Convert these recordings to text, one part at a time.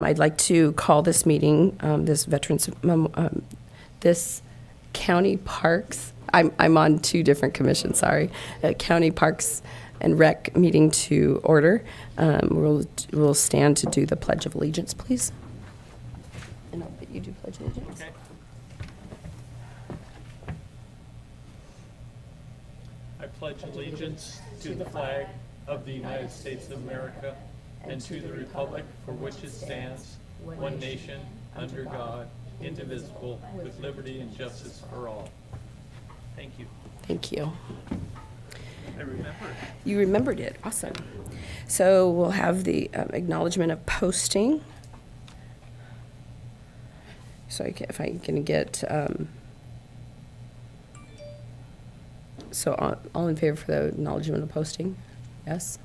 I'd like to call this meeting, this County Parks, I'm on two different commissions, sorry. County Parks and Rec meeting to order. We'll stand to do the Pledge of Allegiance, please. And I'll let you do Pledge of Allegiance. Okay. I pledge allegiance to the flag of the United States of America and to the republic for which it stands, one nation, under God, indivisible, with liberty and justice for all. Thank you. Thank you. I remember. You remembered it. Awesome. So we'll have the acknowledgement of posting. So if I can get, so all in favor for the acknowledgement of posting? Yes?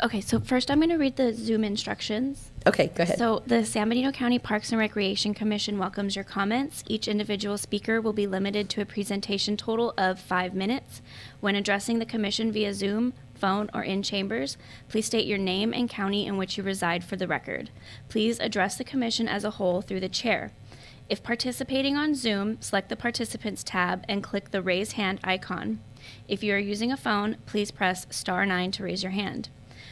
Okay, so first I'm going to read the Zoom instructions. Okay, go ahead. So the San Benito County Parks and Recreation Commission welcomes your comments. Each individual speaker will be limited to a presentation total of 5 minutes. When addressing the commission via Zoom, phone, or in chambers, please state your name and county in which you reside for the record. Please address the commission as a whole through the chair. If participating on Zoom, select the Participants tab and click the Raise Hand icon. If you are using a phone, please press *9 to raise your hand.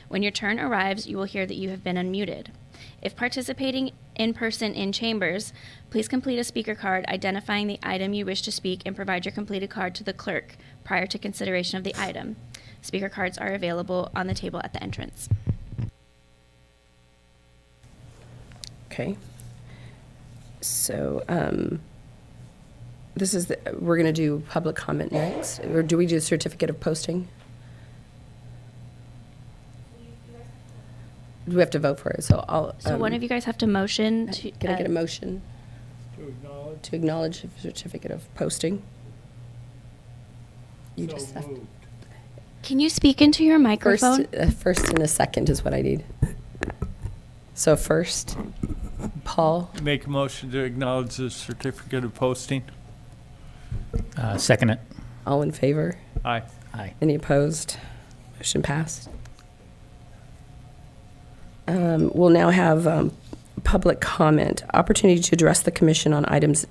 When your turn arrives, you will hear that you have been unmuted. If participating in person in chambers, please complete a speaker card identifying the item you wish to speak and provide your completed card to the clerk prior to consideration of the item. Speaker cards are available on the table at the entrance. Okay. So we're going to do public comment next, or do we do certificate of posting? Do we have to vote for it? So I'll. So one of you guys have to motion to. Can I get a motion To to acknowledge the certificate of posting? You just have to. Can you speak into your microphone? First and a second is what I need. So first, Paul. Make a motion to acknowledge the certificate of posting. Second it. All in favor? Aye. Aye. Any opposed? Motion passed. We'll now have public comment. Opportunity to address the commission on items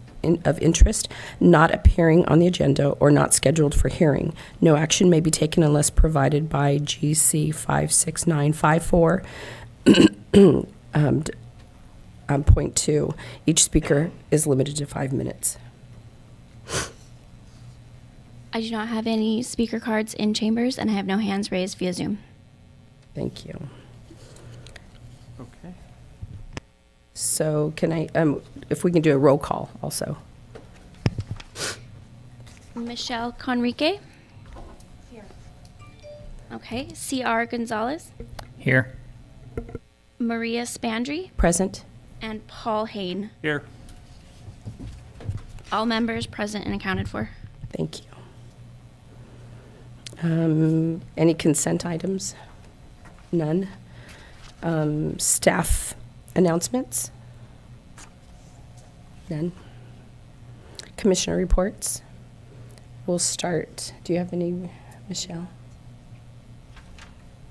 of interest not appearing on the agenda or not scheduled for hearing. No action may be taken unless provided by GC 56954. Point 2. Each speaker is limited to 5 minutes. I do not have any speaker cards in chambers, and I have no hands raised via Zoom. Thank you. Okay. So can I, if we can do a roll call also. Michelle Conrique. Here. Okay. C.R. Gonzalez. Here. Maria Spandry. Present? And Paul Hain. Here. All members present and accounted for. Thank you. Any consent items? None. Staff announcements? None. Commissioner reports? We'll start. Do you have any, Michelle?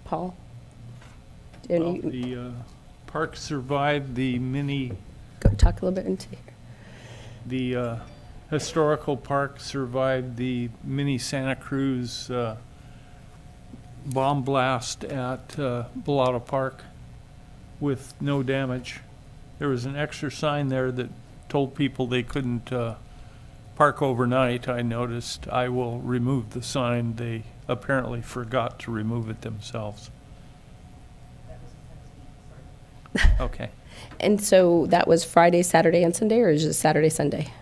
Paul? Well, the park survived the Go talk a little bit into here. the historical park survived the mini Santa Cruz bomb blast at Bellata Park with no damage. There was an extra sign there that told people they couldn't park overnight. I noticed. I will remove the sign. They apparently forgot to remove it themselves. Okay. And so that was Friday, Saturday, and Sunday, or is it Saturday, Sunday?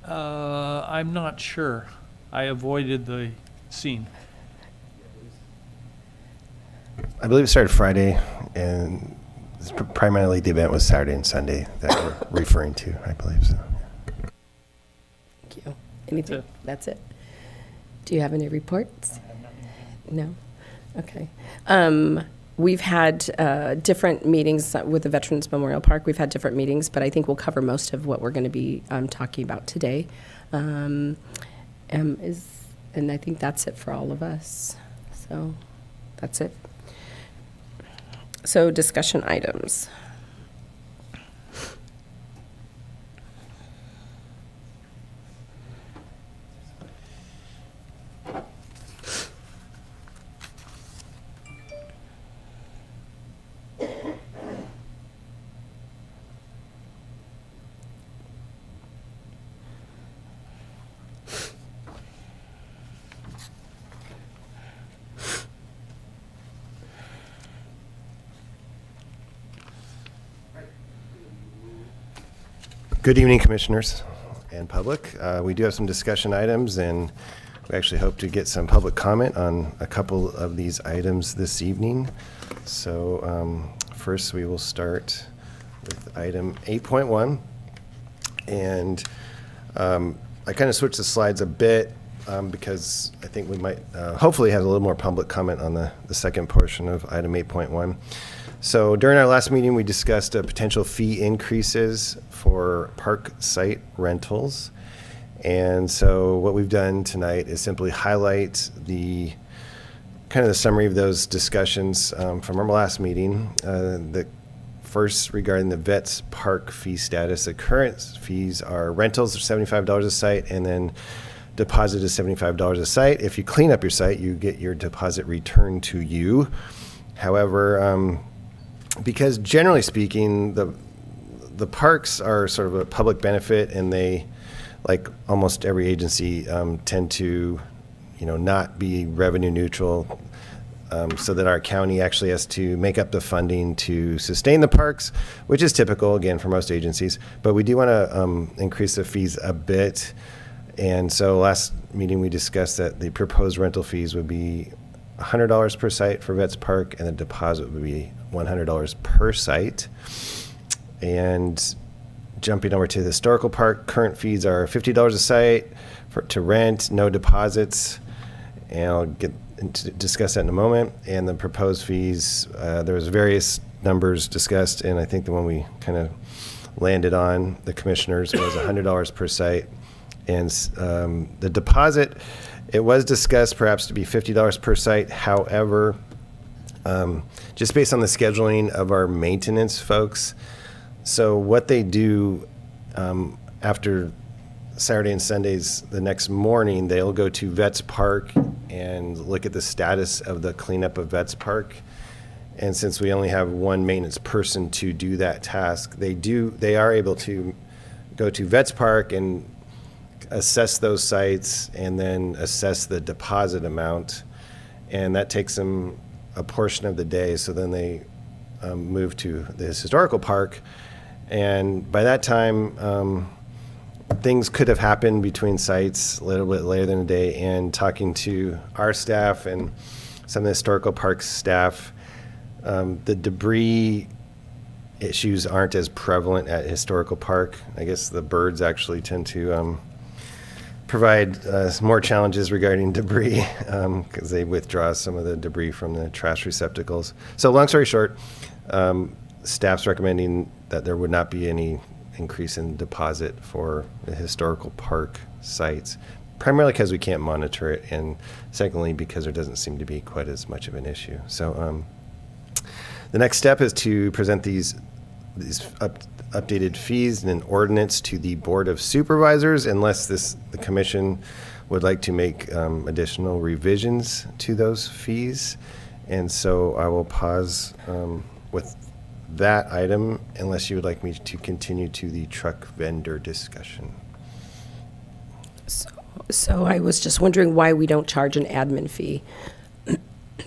I'm not sure. I avoided the scene. I believe it started Friday, and primarily the event was Saturday and Sunday that we're referring to, I believe so. Thank you. Anything? That's it. Do you have any reports? No? Okay. We've had different meetings with the Veterans Memorial Park. We've had different meetings, but I think we'll cover most of what we're going to be talking about today. And I think that's it for all of us. So that's it. So discussion items. Good evening, commissioners and public. We do have some discussion items, and we actually hope to get some public comment on a couple of these items this evening. So first, we will start with item 8.1. And I kind of switched the slides a bit because I think we might hopefully have a little more public comment on the second portion of item 8.1. So during our last meeting, we discussed potential fee increases for park site rentals. And so what we've done tonight is simply highlight the kind of the summary of those discussions from our last meeting. The first regarding the Vets Park fee status, the current fees are rentals are $75 a site, and then deposit is $75 a site. If you clean up your site, you get your deposit returned to you. However, because generally speaking, the parks are sort of a public benefit, and they, like almost every agency, tend to, not be revenue neutral, so that our county actually has to make up the funding to sustain the parks, which is typical, again, for most agencies. But we do want to increase the fees a bit. And so last meeting, we discussed that the proposed rental fees would be $100 per site for Vets Park, and the deposit would be $100 per site. And jumping over to the historical park, current fees are $50 a site to rent, no deposits. And I'll get into discuss that in a moment. And the proposed fees, there was various numbers discussed, and I think the one we kind of landed on, the commissioners, was $100 per site. And the deposit, it was discussed perhaps to be $50 per site. However, just based on the scheduling of our maintenance folks, so what they do after Saturday and Sundays, the next morning, they'll go to Vets Park and look at the status of the cleanup of Vets Park. And since we only have one maintenance person to do that task, they are able to go to Vets Park and assess those sites and then assess the deposit amount. And that takes them a portion of the day. So then they move to the historical park. And by that time, things could have happened between sites a little bit later than a day. And talking to our staff and some of the historical park staff, the debris issues aren't as prevalent at historical park. I guess the birds actually tend to provide more challenges regarding debris because they withdraw some of the debris from the trash receptacles. So long story short, staff's recommending that there would not be any increase in deposit for the historical park sites, primarily because we can't monitor it, and secondly, because there doesn't seem to be quite as much of an issue. So the next step is to present these updated fees in an ordinance to the Board of Supervisors, unless the commission would like to make additional revisions to those fees. And so I will pause with that item unless you would like me to continue to the truck vendor discussion. So I was just wondering why we don't charge an admin fee.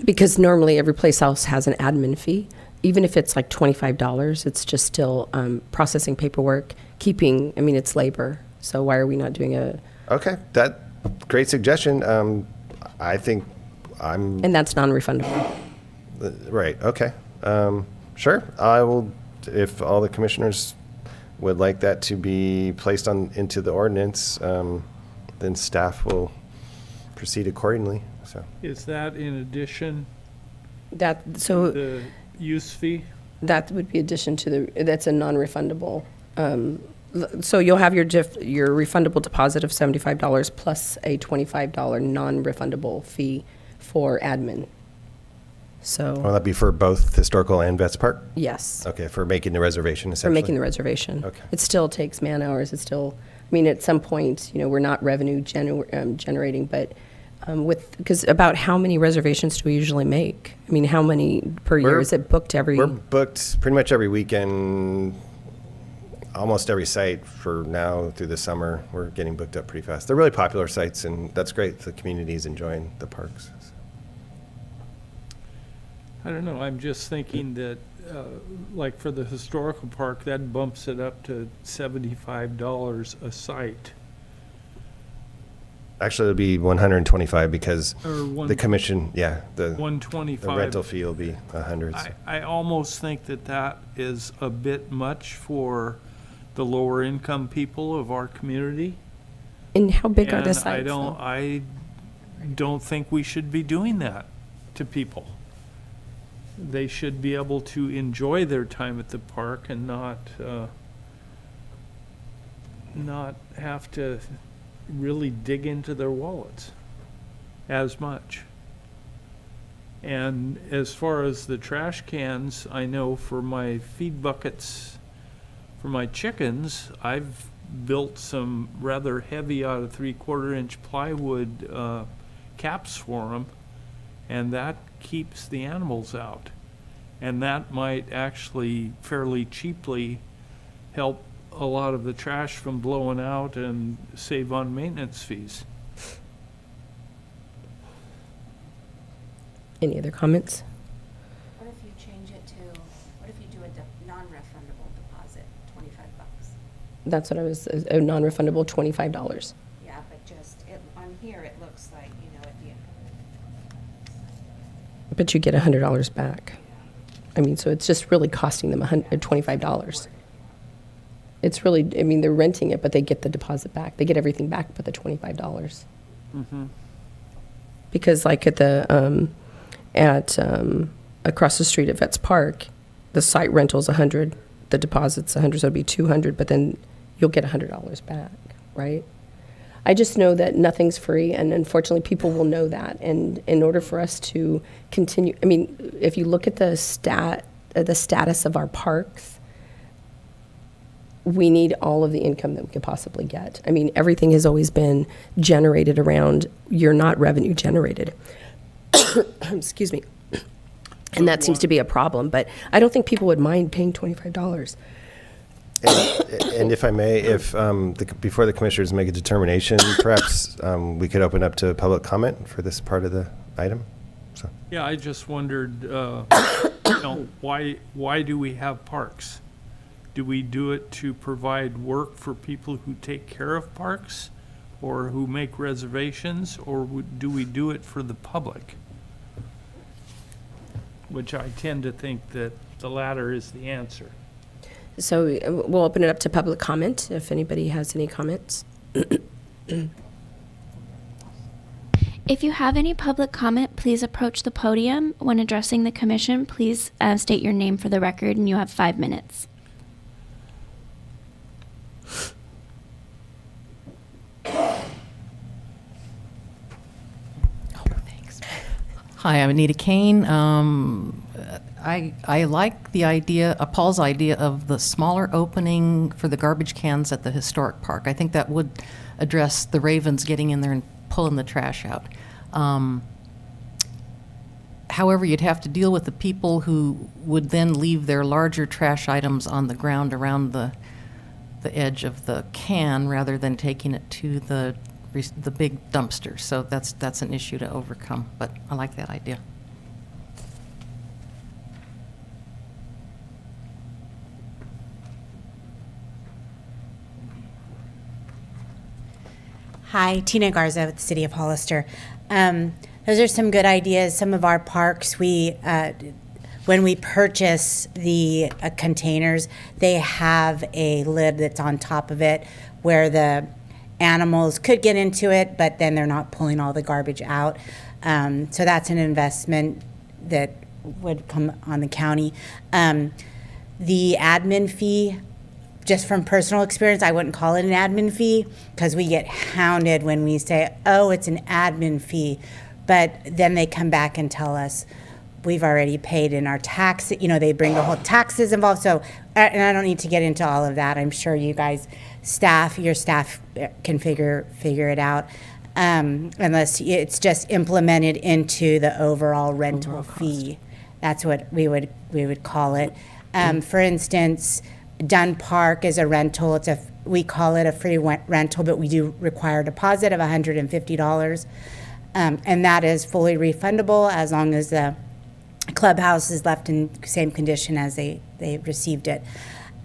Because normally every place else has an admin fee. Even if it's like $25, it's just still processing paperwork, it's labor. So why are we not doing Okay, great suggestion. I think and that's non-refundable. Right, okay. Sure, I will, if all the commissioners would like that to be placed into the ordinance, then staff will proceed accordingly. So Is that in addition So to the use fee? that would be addition to that's a non-refundable So you'll have your refundable deposit of $75 plus a $25 non-refundable fee for admin. Will So, that be for both historical and Vets Park? yes, Okay, for making the reservation for essentially? making the reservation. Okay. It still takes man hours. It still, I mean, at some point, we're not revenue generating, but because about how many reservations do we usually make? I mean, how many per year? We're- Is it booked every? We're booked pretty much every weekend, almost every site for now through the summer. We're getting booked up pretty fast. They're really popular sites, and that's great. The community is enjoying the parks. I don't know, I'm just thinking that, like for the historical park, that bumps it up to $75 a site. Actually, it'll be 125 because Or the commission, the 125. rental fee will be 100. So. I almost think that that is a bit much for the lower income people of our community. And how big are the And sites? I don't think we should be doing that to people. They should be able to enjoy their time at the park and not have to really dig into their wallets as much. And as far as the trash cans, I know for my feed buckets for my chickens, I've built some rather heavy out of 3/4-inch plywood caps for them, and that keeps the animals out. And that might actually fairly cheaply help a lot of the trash from blowing out and save on maintenance fees. Any other comments? What if you change it to, what if you do a non-refundable deposit, $25? That's what I was, a non-refundable $25. Yeah, but just, on here, it looks like, at the end. But you get $100 back. I mean, so it's just really costing them $25. It's really, I mean, they're renting it, but they get the deposit back. They get everything back but the $25. Because like at the, across the street at Vets Park, the site rental's $100, the deposit's $100, so it'd be $200, but then you'll get $100 back, right? I just know that nothing's free, and unfortunately, people will know that. And in order for us to continue, I mean, if you look at the status of our parks, we need all of the income that we could possibly get. I mean, everything has always been generated around you're not revenue generated. Excuse me. And that seems to be a problem, but I don't think people would mind paying $25. And if I may, if before the commissioners make a determination, perhaps we could open up to public comment for this part of the item. So. Yeah, I just wondered, why do we have parks? Do we do it to provide work for people who take care of parks or who make reservations, or do we do it for the public? Which I tend to think that the latter is the answer. So we'll open it up to public comment if anybody has any comments. If you have any public comment, please approach the podium. When addressing the commission, please state your name for the record, and you have 5 minutes. Hi, I'm Anita Kane. I like the idea, Paul's idea of the smaller opening for the garbage cans at the historic park. I think that would address the ravens getting in there and pulling the trash out. However, you'd have to deal with the people who would then leave their larger trash items on the ground around the edge of the can rather than taking it to the big dumpster. So that's an issue to overcome, but I like that idea. Hi, Tina Garza with the City of Hollister. Those are some good ideas. Some of our parks, when we purchase the containers, they have a lid that's on top of it where the animals could get into it, but then they're not pulling all the garbage out. So that's an investment that would come on the county. The admin fee just from personal experience, I wouldn't call it an admin fee because we get hounded when we say, oh, it's an admin fee. But then they come back and tell us, we've already paid in our tax, they bring the whole taxes involved. So, and I don't need to get into all of that. I'm sure you guys, your staff can figure it out. Unless it's just implemented into the overall rental fee. That's what we would call it. For instance, Dunn Park is a rental. We call it a free rental, but we do require a deposit of $150. And that is fully refundable as long as the clubhouse is left in same condition as they received it.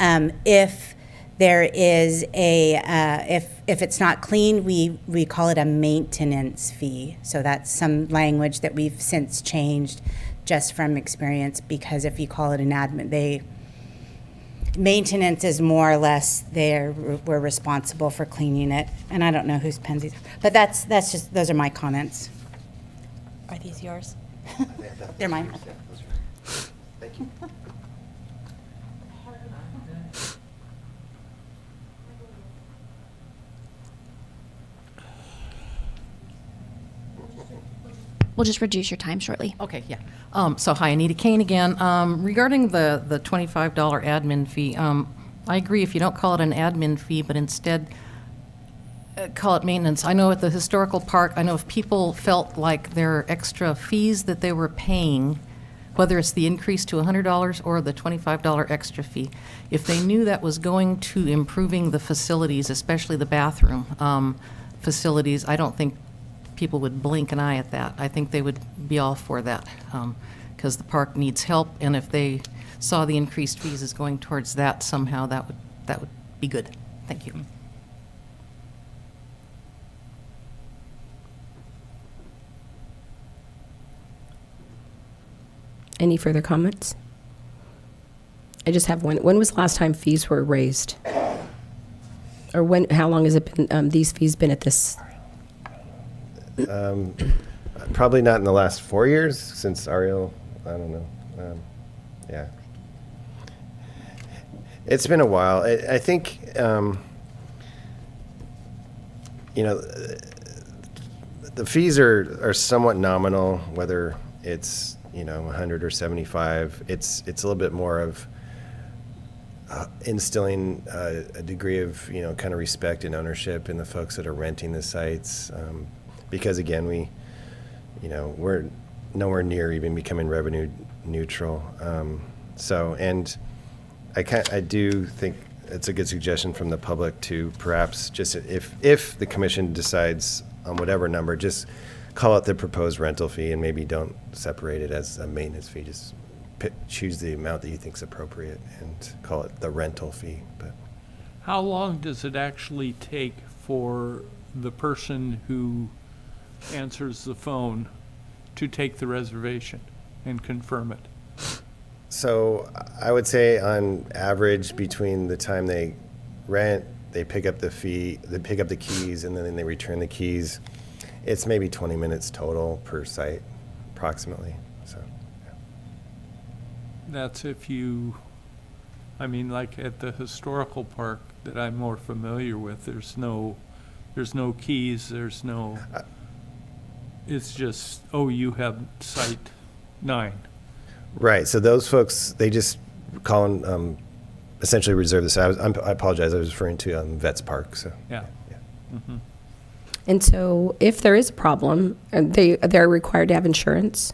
If there is if it's not clean, we call it a maintenance fee. So that's some language that we've since changed just from experience, because if you call it an admin, maintenance is more or less we're responsible for cleaning it. And I don't know whose pens these are, but that's just, those are my comments. Are these yours? They're mine. Thank you. We'll just reduce your time shortly. Okay, yeah. So hi, Anita Kane again. Regarding the $25 admin fee, I agree if you don't call it an admin fee, but instead call it maintenance. I know at the historical park, I know if people felt like there are extra fees that they were paying, whether it's the increase to $100 or the $25 extra fee, if they knew that was going to improving the facilities, especially the bathroom facilities, I don't think people would blink an eye at that. I think they would be all for that, because the park needs help, and if they saw the increased fees as going towards that somehow, that would be good. Thank you. Any further comments? I just have one. When was the last time fees were raised? Or how long has it been, these fees been at this? Probably not in the last 4 years since Ariel, I don't know. Yeah. It's been a while. I think, the fees are somewhat nominal, whether it's, 100 or 75. It's a little bit more of instilling a degree of, kind of respect and ownership in the folks that are renting the sites. Because again, we're nowhere near even becoming revenue neutral. And I do think it's a good suggestion from the public to perhaps just if the commission decides on whatever number, just call it the proposed rental fee and maybe don't separate it as a maintenance fee. Just choose the amount that you think is appropriate and call it the rental fee. But How long does it actually take for the person who answers the phone to take the reservation and confirm it? So I would say on average between the time they rent, they pick up the fee, they pick up the keys, and then they return the keys, it's maybe 20 minutes total per site, approximately. So, yeah. That's if you, like at the historical park that I'm more familiar with, there's no keys, there's no, it's just, you have site 9. Right. So those folks, they just call and essentially reserve this. I apologize. I was referring to Vets Park. So Yeah. Yeah. And so if there is a problem, they're required to have insurance?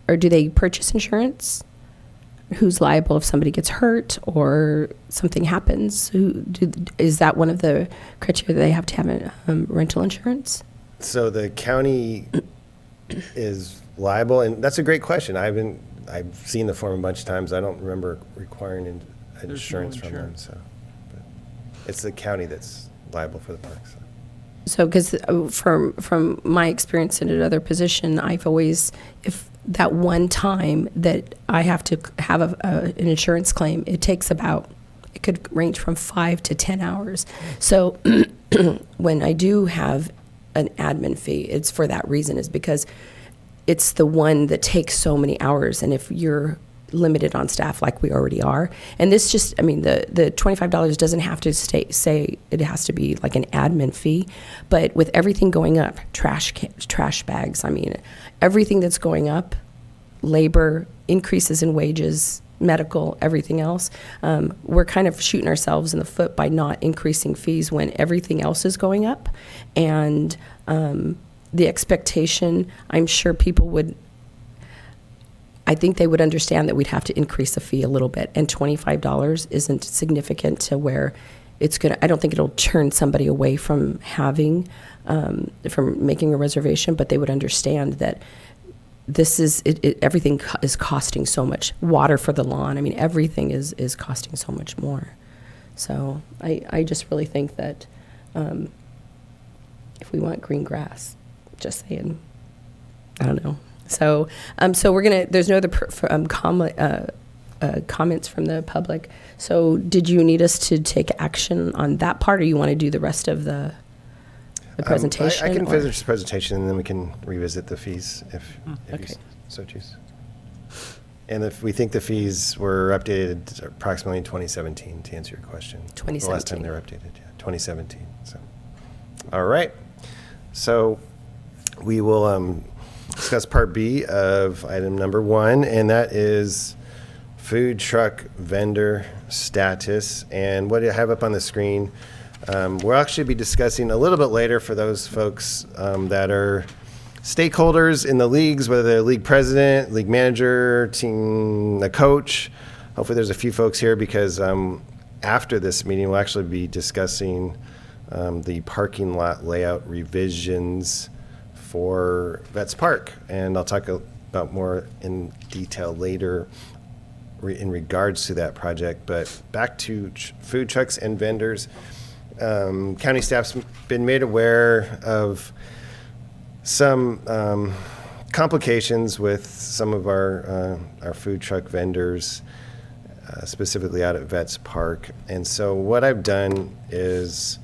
Or do they purchase insurance? Who's liable if somebody gets hurt or something happens? Is that one of the criteria they have to have rental insurance? So the county is liable, and that's a great question. I've seen the form a bunch of times. I don't remember requiring insurance from them. So, but it's the county that's liable for the park. So, because from my experience in another position, I've always, if that one time that I have to have an insurance claim, it could range from 5 to 10 hours. So when I do have an admin fee, it's for that reason, is because it's the one that takes so many hours. And if you're limited on staff like we already are. And this just, I mean, the $25 doesn't have to say it has to be like an admin fee, but with everything going up, trash bags, I mean, everything that's going up, labor, increases in wages, medical, everything else, we're kind of shooting ourselves in the foot by not increasing fees when everything else is going up. And the expectation, I'm sure people would, I think they would understand that we'd have to increase the fee a little bit, and $25 isn't significant to where it's gonna, I don't think it'll turn somebody away from having, from making a reservation, but they would understand that this is, everything is costing so much. Water for the lawn, I mean, everything is costing so much more. So I just really think that if we want green grass, just saying, I don't know. So we're gonna, there's no other comments from the public. So did you need us to take action on that part, or you want to do the rest of the presentation? I can or? finish the presentation, and then we can revisit the fees if Okay. you so choose. And if we think the fees were updated approximately in 2017, to answer your question. The last time 2017. they were updated, yeah, 2017. So, all right. So we will discuss Part B of item number 1, and that is food truck vendor status. And what I have up on the screen, we'll actually be discussing a little bit later for those folks that are stakeholders in the leagues, whether they're league president, league manager, team, a coach. Hopefully there's a few folks here because after this meeting, we'll actually be discussing the parking lot layout revisions for Vets Park. And I'll talk about more in detail later in regards to that project. But back to food trucks and vendors. County staff's been made aware of some complications with some of our food truck vendors, specifically out at Vets Park. And so what I've done is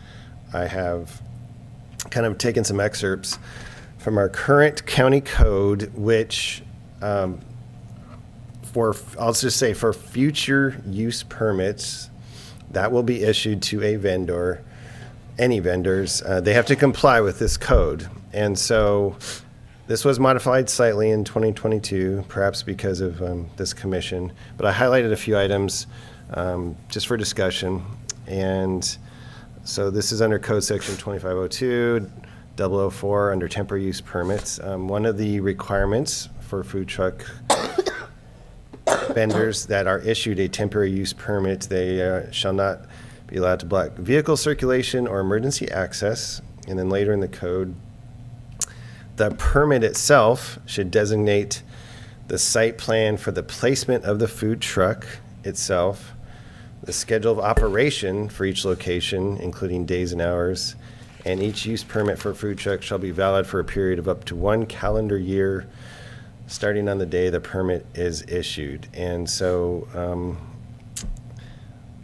I have kind of taken some excerpts from our current county code, which I'll just say for future use permits that will be issued to a vendor, any vendors, they have to comply with this code. And so this was modified slightly in 2022, perhaps because of this commission, but I highlighted a few items just for discussion. And so this is under code section 2502, 004 under temporary use permits. One of the requirements for food truck vendors that are issued a temporary use permit, they shall not be allowed to block vehicle circulation or emergency access. And then later in the code, the permit itself should designate the site plan for the placement of the food truck itself, the schedule of operation for each location, including days and hours, and each use permit for a food truck shall be valid for a period of up to 1 calendar year, starting on the day the permit is issued. And so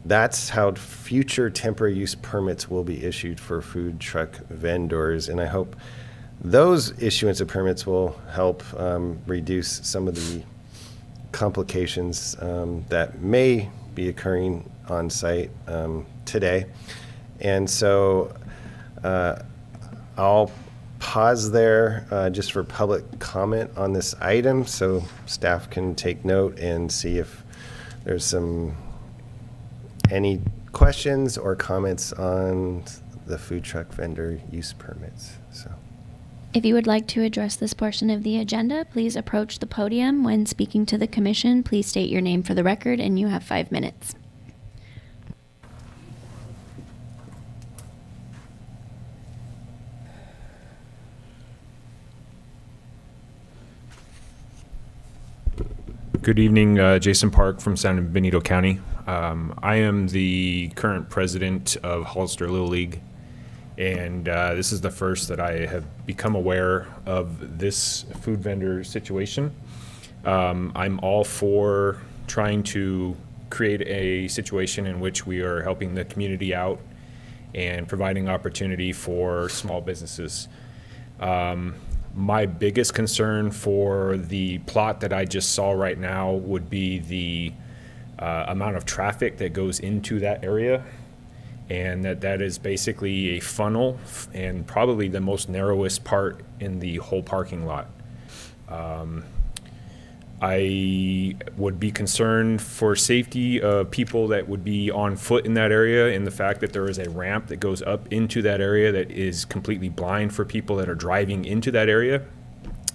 that's how future temporary use permits will be issued for food truck vendors. And I hope those issuance of permits will help reduce some of the complications that may be occurring on site today. And so I'll pause there just for public comment on this item so staff can take note and see if there's any questions or comments on the food truck vendor use permits. So. If you would like to address this portion of the agenda, please approach the podium. When speaking to the commission, please state your name for the record, and you have 5 minutes. Good evening, Jason Park from San Benito County. I am the current president of Hollister Little League, and this is the first that I have become aware of this food vendor situation. I'm all for trying to create a situation in which we are helping the community out and providing opportunity for small businesses. My biggest concern for the plot that I just saw right now would be the amount of traffic that goes into that area, and that is basically a funnel and probably the most narrowest part in the whole parking lot. I would be concerned for safety of people that would be on foot in that area, and the fact that there is a ramp that goes up into that area that is completely blind for people that are driving into that area.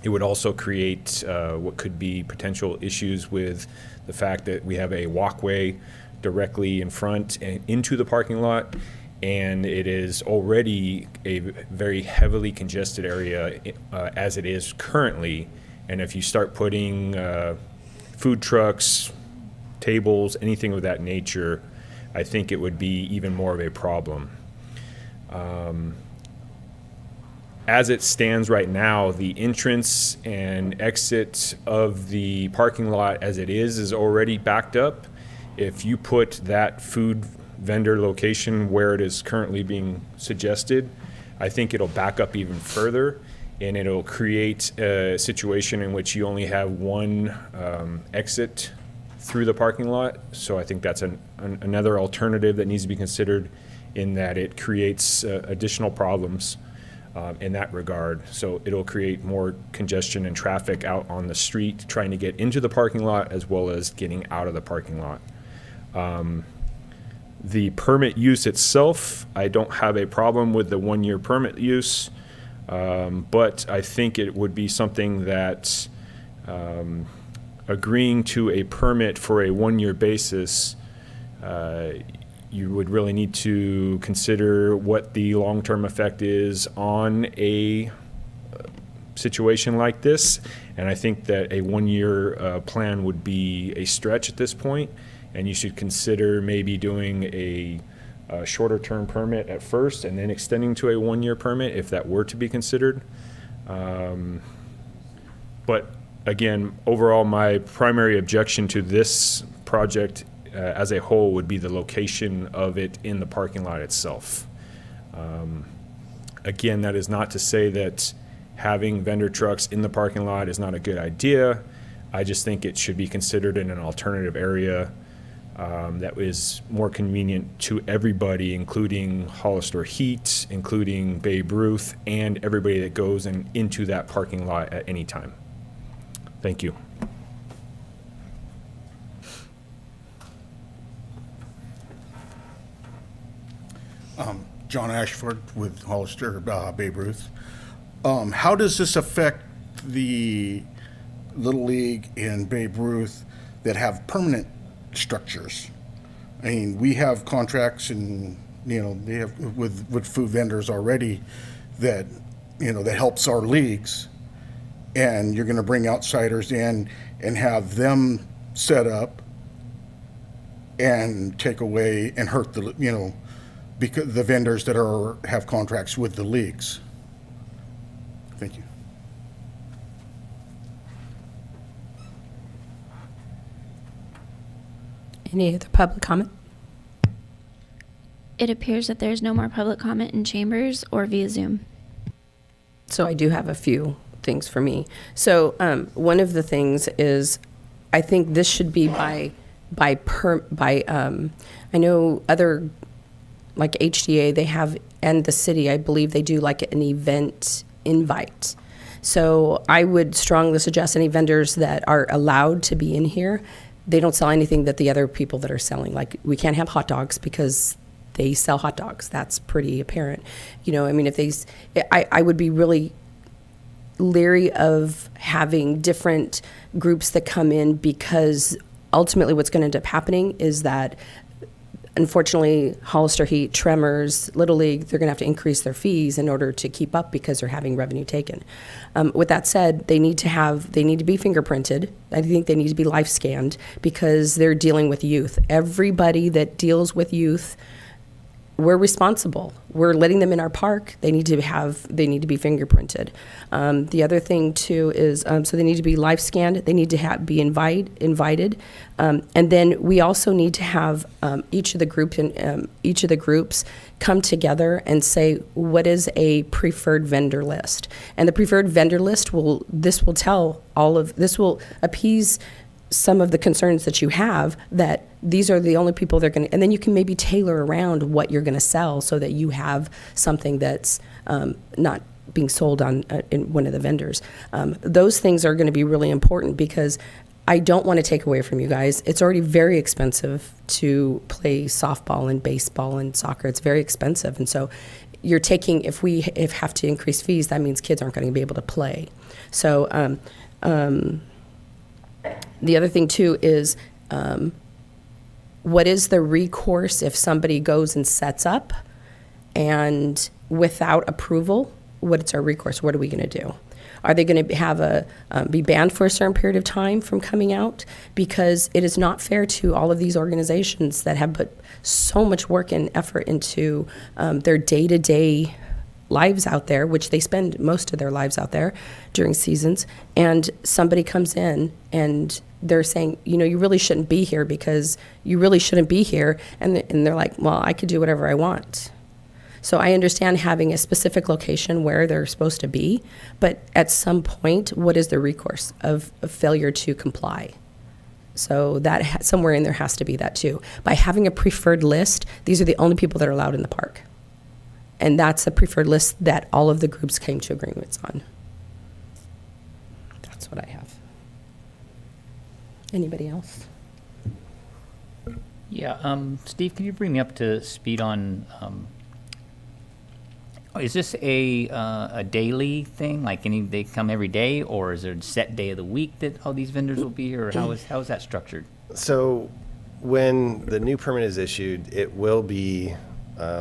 It would also create what could be potential issues with the fact that we have a walkway directly in front and into the parking lot, and it is already a very heavily congested area as it is currently. And if you start putting food trucks, tables, anything of that nature, I think it would be even more of a problem. As it stands right now, the entrance and exit of the parking lot as it is already backed up. If you put that food vendor location where it is currently being suggested, I think it'll back up even further, and it'll create a situation in which you only have one exit through the parking lot. So I think that's another alternative that needs to be considered, in that it creates additional problems in that regard. So it'll create more congestion and traffic out on the street trying to get into the parking lot as well as getting out of the parking lot. The permit use itself, I don't have a problem with the 1-year permit use. But I think it would be something that agreeing to a permit for a 1-year basis, you would really need to consider what the long-term effect is on a situation like this. And I think that a 1-year plan would be a stretch at this point, and you should consider maybe doing a shorter term permit at first and then extending to a 1-year permit if that were to be considered. But again, overall, my primary objection to this project as a whole would be the location of it in the parking lot itself. Again, that is not to say that having vendor trucks in the parking lot is not a good idea. I just think it should be considered in an alternative area that is more convenient to everybody, including Hollister Heat, including Babe Ruth, and everybody that goes into that parking lot at any time. Thank you. John Ashford with Hollister Babe Ruth. How does this affect the Little League and Babe Ruth that have permanent structures? I mean, we have contracts and, they have with food vendors already that, that helps our leagues. And you're going to bring outsiders in and have them set up and take away and hurt the, because the vendors that have contracts with the leagues. Thank you. Any other public comment? It appears that there's no more public comment in chambers or via Zoom. So I do have a few things for me. So one of the things is, I think this should be I know other, like HDA, they have, and the city, I believe they do like an event invite. So I would strongly suggest any vendors that are allowed to be in here, they don't sell anything that the other people that are selling. Like, we can't have hot dogs because they sell hot dogs. That's pretty apparent. If I would be really leery of having different groups that come in, because ultimately what's going to end up happening is that, unfortunately, Hollister Heat, Tremors, Little League, they're going to have to increase their fees in order to keep up because they're having revenue taken. With that said, they need to be fingerprinted. I think they need to be life scanned because they're dealing with youth. Everybody that deals with youth we're responsible. We're letting them in our park. They need to be fingerprinted. The other thing too is, so they need to be live scanned. They need to be invited. And then we also need to have each of the groups come together and say, what is a preferred vendor list? And the preferred vendor list will appease some of the concerns that you have, that these are the only people they're going to, and then you can maybe tailor around what you're going to sell so that you have something that's not being sold on in one of the vendors. Those things are going to be really important, because I don't want to take away from you guys. It's already very expensive to play softball and baseball and soccer. It's very expensive. And so you're taking, if we have to increase fees, that means kids aren't going to be able to play. So the other thing too is, what is the recourse if somebody goes and sets up and without approval? What's our recourse? What are we going to do? Are they going to have be banned for a certain period of time from coming out? Because it is not fair to all of these organizations that have put so much work and effort into their day-to-day lives out there, which they spend most of their lives out there during seasons, and somebody comes in and they're saying, you really shouldn't be here because you really shouldn't be here, and they're like, well, I could do whatever I want. So I understand having a specific location where they're supposed to be, but at some point, what is the recourse of failure to comply? So that somewhere in there has to be that too. By having a preferred list, these are the only people that are allowed in the park. And that's a preferred list that all of the groups came to agreements on. That's what I have. Anybody else? Yeah, Steve, can you bring me up to speed on, is this a daily thing? Like they come every day, or is there a set day of the week that all these vendors will be here, or how is that structured? So when the new permit is issued, it will be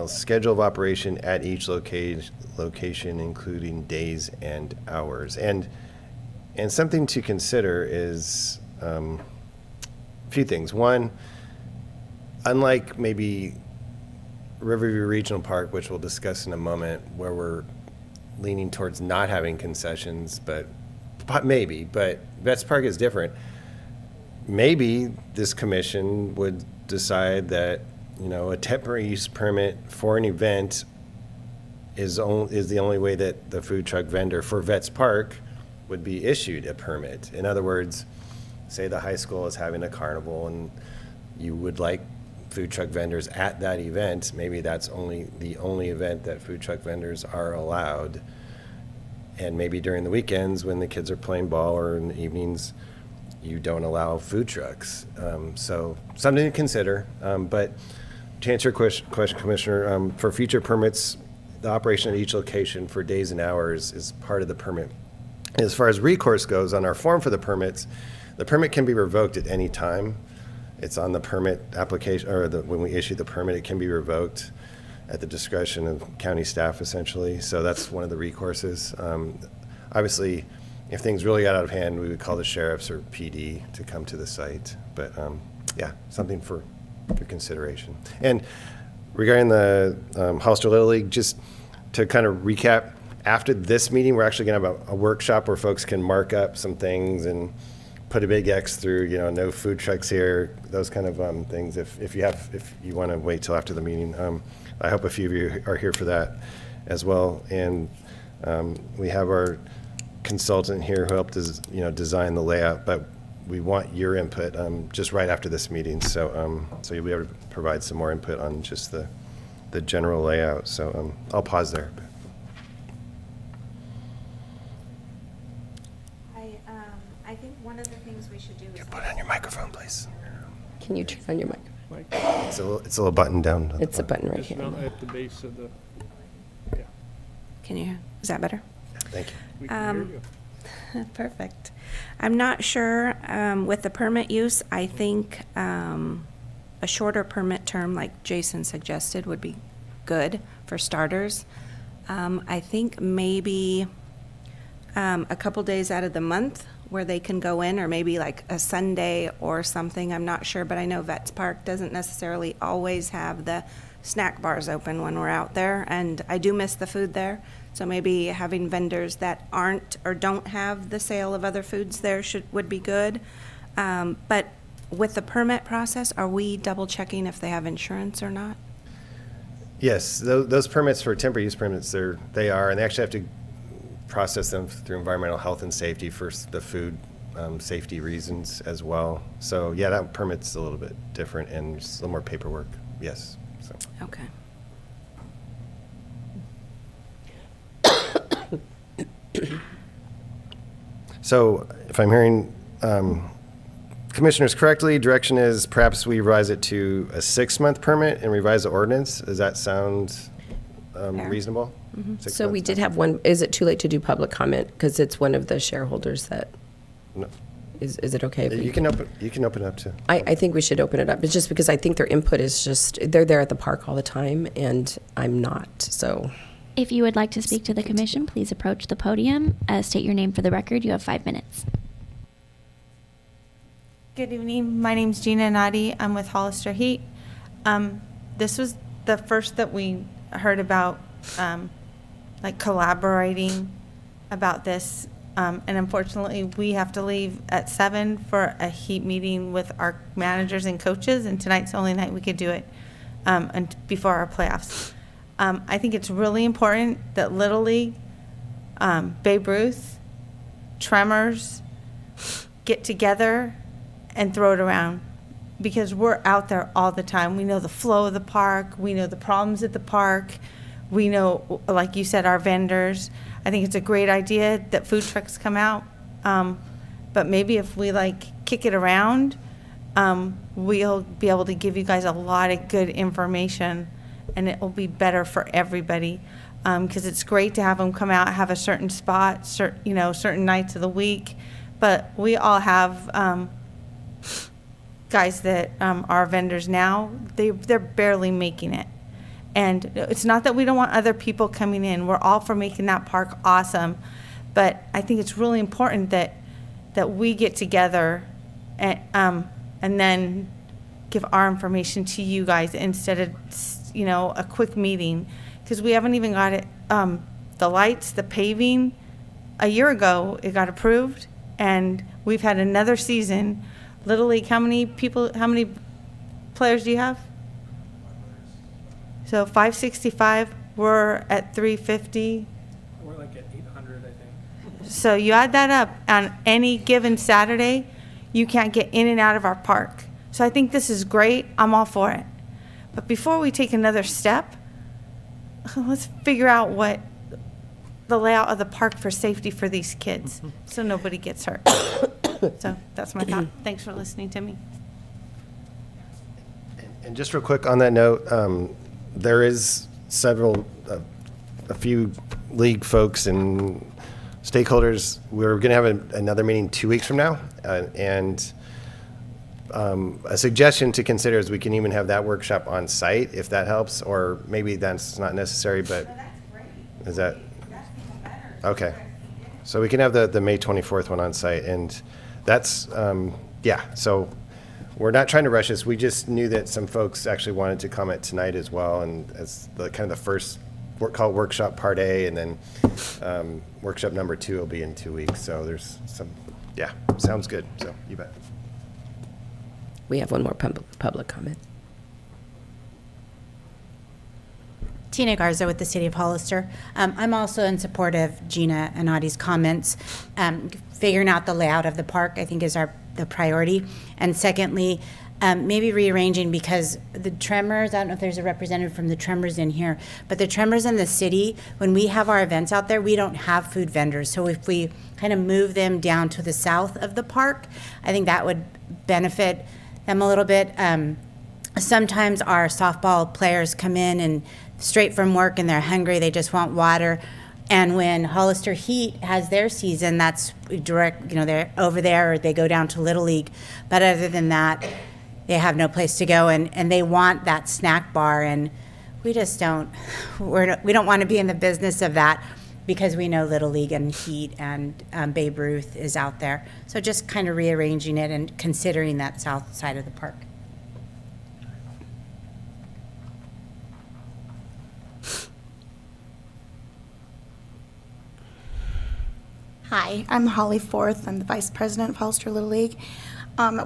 schedule of operation at each location, including days and hours. And something to consider is a few things. One, unlike maybe Riverview Regional Park, which we'll discuss in a moment, where we're leaning towards not having concessions, but Vets Park is different. Maybe this commission would decide that a temporary use permit for an event is the only way that the food truck vendor for Vets Park would be issued a permit. In other words, say the high school is having a carnival and you would like food truck vendors at that event, maybe that's the only event that food truck vendors are allowed. And maybe during the weekends when the kids are playing ball, or in the evenings, you don't allow food trucks. So something to consider. But to answer your question, Commissioner, for future permits, the operation at each location for days and hours is part of the permit. As far as recourse goes, on our form for the permits, the permit can be revoked at any time. It's on the permit application, or when we issue the permit, it can be revoked at the discretion of county staff, essentially. So that's one of the recourses. Obviously, if things really got out of hand, we would call the sheriffs or PD to come to the site. But yeah, something for your consideration. And regarding the Hollister Little League, just to kind of recap, after this meeting, we're actually going to have a workshop where folks can mark up some things and put a big X through, no food trucks here, those kind of things. If you want to wait till after the meeting, I hope a few of you are here for that as well. And we have our consultant here who helped design the layout, but we want your input just right after this meeting. So you'll be able to provide some more input on just the general layout. So I'll pause there. I think one of the things we should do is Put it on your microphone, please. Can you turn on your mic? It's a little button down. It's a button right Just here. at the base of the, Can you? Is that better? Thank you. we can hear you. Perfect. I'm not sure with the permit use. I think a shorter permit term, like Jason suggested, would be good for starters. I think maybe a couple days out of the month where they can go in, or maybe like a Sunday or something. I'm not sure, but I know Vets Park doesn't necessarily always have the snack bars open when we're out there, and I do miss the food there. So maybe having vendors that aren't or don't have the sale of other foods there would be good. But with the permit process, are we double checking if they have insurance or not? Yes, those permits for temporary use permits, they are, and they actually have to process them through environmental health and safety for the food safety reasons as well. So yeah, that permit's a little bit different and just a little more paperwork, yes. So. Okay. So if I'm hearing commissioners correctly, direction is perhaps we revise it to a 6-month permit and revise the ordinance. Does that sound reasonable? 6 So we months? did have one, is it too late to do public comment? Because it's one of the shareholders that, No. is it okay? if we- You can open it up to. I think we should open it up. It's just because I think their input is just, they're there at the park all the time, and I'm not, so. If you would like to speak to the commission, please approach the podium. State your name for the record. You have 5 minutes. Good evening. My name's Gina Nadi. I'm with Hollister Heat. This was the first that we heard about, like collaborating about this. And unfortunately, we have to leave at 7 for a heat meeting with our managers and coaches. And tonight's the only night we could do it and before our playoffs. I think it's really important that Little League, Babe Ruth, Tremors get together and throw it around, because we're out there all the time. We know the flow of the park. We know the problems at the park. We know, like you said, our vendors. I think it's a great idea that food trucks come out. But maybe if we kick it around, we'll be able to give you guys a lot of good information, and it will be better for everybody. Because it's great to have them come out, have a certain spot, certain nights of the week. But we all have guys that are vendors now. They're barely making it. And it's not that we don't want other people coming in. We're all for making that park awesome. But I think it's really important that we get together and then give our information to you guys instead of, a quick meeting. Because we haven't even got it, the lights, the paving. A year ago, it got approved. And we've had another season. Little League, how many players do you have? So 565, we're at 350. We're like at 800, I think. So you add that up on any given Saturday, you can't get in and out of our park. So I think this is great. I'm all for it. But before we take another step, let's figure out what the layout of the park for safety for these kids, so nobody gets hurt. So that's my thought. Thanks for listening to me. And just real quick on that note, there is a few league folks and stakeholders. We're going to have another meeting 2 weeks from now, and a suggestion to consider is we can even have that workshop on site if that helps, or maybe that's not necessary. But is that okay? So we can have the May 24th one on site, and that's So we're not trying to rush this. We just knew that some folks actually wanted to comment tonight as well, and as the kind of the first workshop part A, and then workshop number 2 will be in 2 weeks. So there's some, sounds good. So you bet. We have one more public comment. Tina Garza with the City of Hollister. I'm also in support of Gina and Adi's comments. Figuring out the layout of the park, I think, is the priority. And secondly, maybe rearranging, because the Tremors, I don't know if there's a representative from the Tremors in here, but the Tremors in the city, when we have our events out there, we don't have food vendors. So if we kind of move them down to the south of the park, I think that would benefit them a little bit. Sometimes our softball players come in and straight from work and they're hungry, they just want water. And when Hollister Heat has their season, that's direct, they're over there, or they go down to Little League. But other than that, they have no place to go, and they want that snack bar, and we just don't, we don't want to be in the business of that, because we know Little League and Heat and Babe Ruth is out there. So just kind of rearranging it and considering that south side of the park. Hi, I'm Holly Forth. I'm the Vice President of Hollister Little League.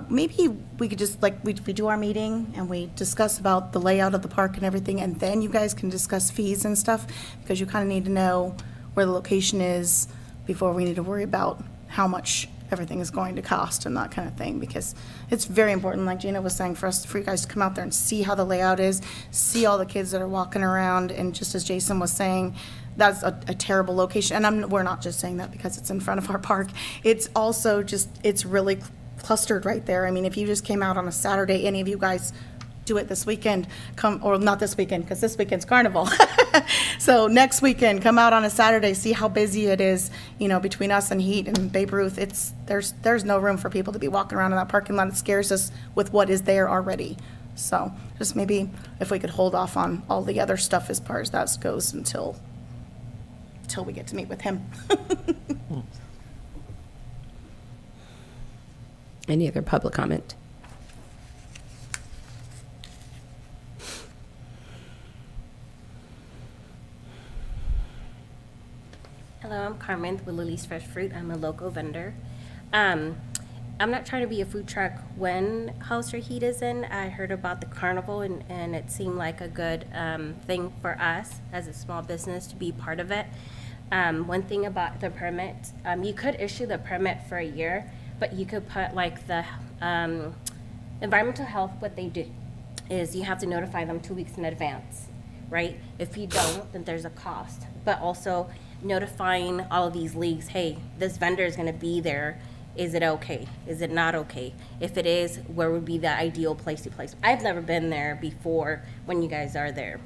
Maybe we could just, like, we do our meeting and we discuss about the layout of the park and everything, and then you guys can discuss fees and stuff, because you kind of need to know where the location is before we need to worry about how much everything is going to cost and that kind of thing, because it's very important, like Gina was saying, for you guys to come out there and see how the layout is, see all the kids that are walking around, and just as Jason was saying, that's a terrible location. And we're not just saying that because it's in front of our park. It's also just, it's really clustered right there. I mean, if you just came out on a Saturday, any of you guys do it this weekend, or not this weekend, because this weekend's Carnival. So next weekend, come out on a Saturday, see how busy it is, between us and Heat and Babe Ruth. There's no room for people to be walking around in that parking lot. It scares us with what is there already. So just maybe if we could hold off on all the other stuff as far as that goes until we get to meet with him. Any other public comment? Hello, I'm Carmen with Lily's Fresh Fruit. I'm a local vendor. I'm not trying to be a food truck when Hollister Heat is in. I heard about the carnival and it seemed like a good thing for us as a small business to be part of it. One thing about the permit, you could issue the permit for a year, but you could put like the environmental health, what they do is you have to notify them 2 weeks in advance, right? If you don't, then there's a cost. But also notifying all of these leagues, hey, this vendor is gonna be there. Is it okay? Is it not okay? If it is, where would be the ideal place to place? I've never been there before when you guys are there.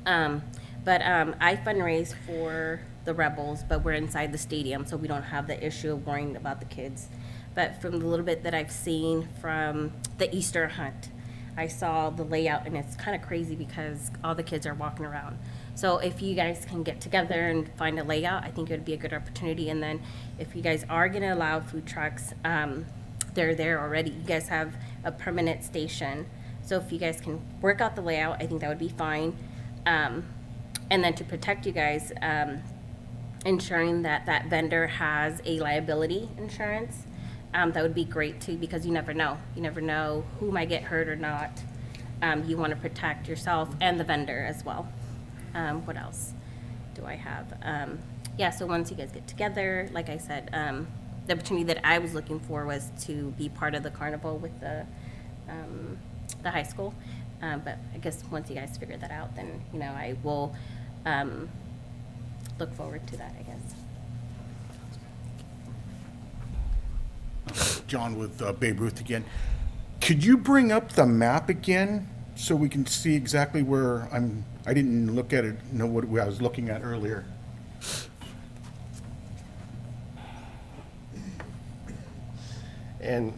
But I fundraise for the Rebels, but we're inside the stadium, so we don't have the issue of worrying about the kids. But from the little bit that I've seen from the Easter hunt, I saw the layout, and it's kind of crazy because all the kids are walking around. So if you guys can get together and find a layout, I think it would be a good opportunity. And then if you guys are going to allow food trucks, they're there already. You guys have a permanent station. So if you guys can work out the layout, I think that would be fine. And then to protect you guys, ensuring that that vendor has a liability insurance, that would be great too, because you never know. You never know who might get hurt or not. You want to protect yourself and the vendor as well. What else do I have? Yeah, so once you guys get together, like I said, the opportunity that I was looking for was to be part of the carnival with the high school. But I guess once you guys figure that out, then, I will look forward to that, I guess. John with Babe Ruth again. Could you bring up the map again so we can see exactly where I didn't look at it, know what I was looking at earlier. And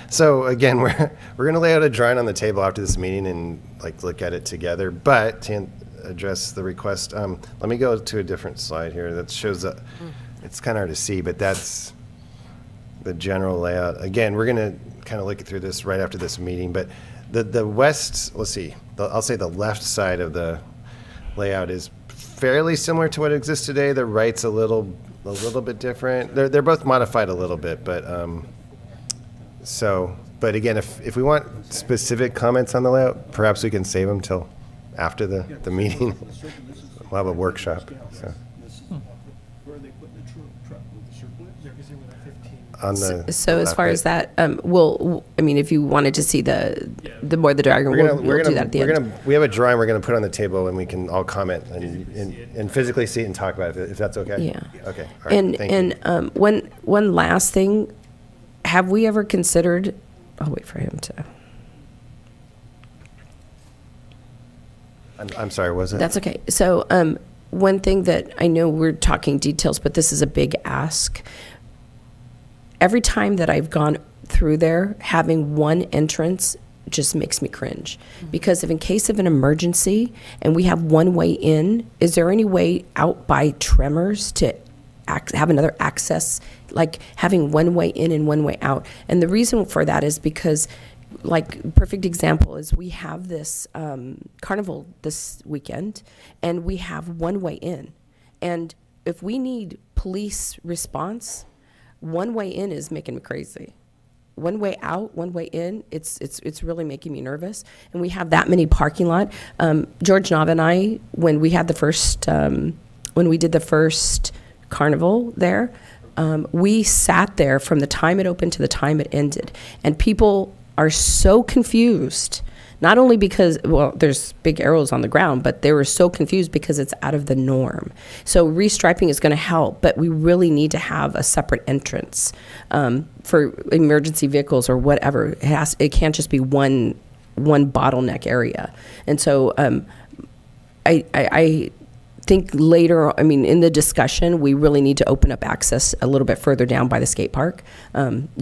so again, we're going to lay out a drawing on the table after this meeting and look at it together. But to address the request, let me go to a different slide here that shows that it's kind of hard to see, but that's the general layout. Again, we're going to kind of look through this right after this meeting, but the west, let's see, I'll say the left side of the layout is fairly similar to what exists today. The right's a little bit different. They're both modified a little bit, but but again, if we want specific comments on the layout, perhaps we can save them till after the meeting. We'll have a workshop. So. So as far as that, if you wanted to see the more the diagram, we'll do that at the end. We have a drawing we're going to put on the table, and we can all comment and physically see it and talk about it, if that's okay. Yeah. Okay. All right. Thank you. One last thing, have we ever considered? I'll wait for him to. I'm sorry. Was it? That's okay. So one thing that I know we're talking details, but this is a big ask. Every time that I've gone through there, having one entrance just makes me cringe. Because if in case of an emergency and we have one way in, is there any way out by Tremors to have another access, like having one way in and one way out? And the reason for that is because, perfect example is we have this carnival this weekend, and we have one way in. And if we need police response, one way in is making me crazy. One way out, one way in, it's really making me nervous. And we have that many parking lot. George Nava and I, when we had the first, when we did the first carnival there, we sat there from the time it opened to the time it ended. And people are so confused, not only because, well, there's big arrows on the ground, but they were so confused because it's out of the norm. So restriping is going to help, but we really need to have a separate entrance for emergency vehicles or whatever. It can't just be one bottleneck area. And so I think later, I mean, in the discussion, we really need to open up access a little bit further down by the skate park,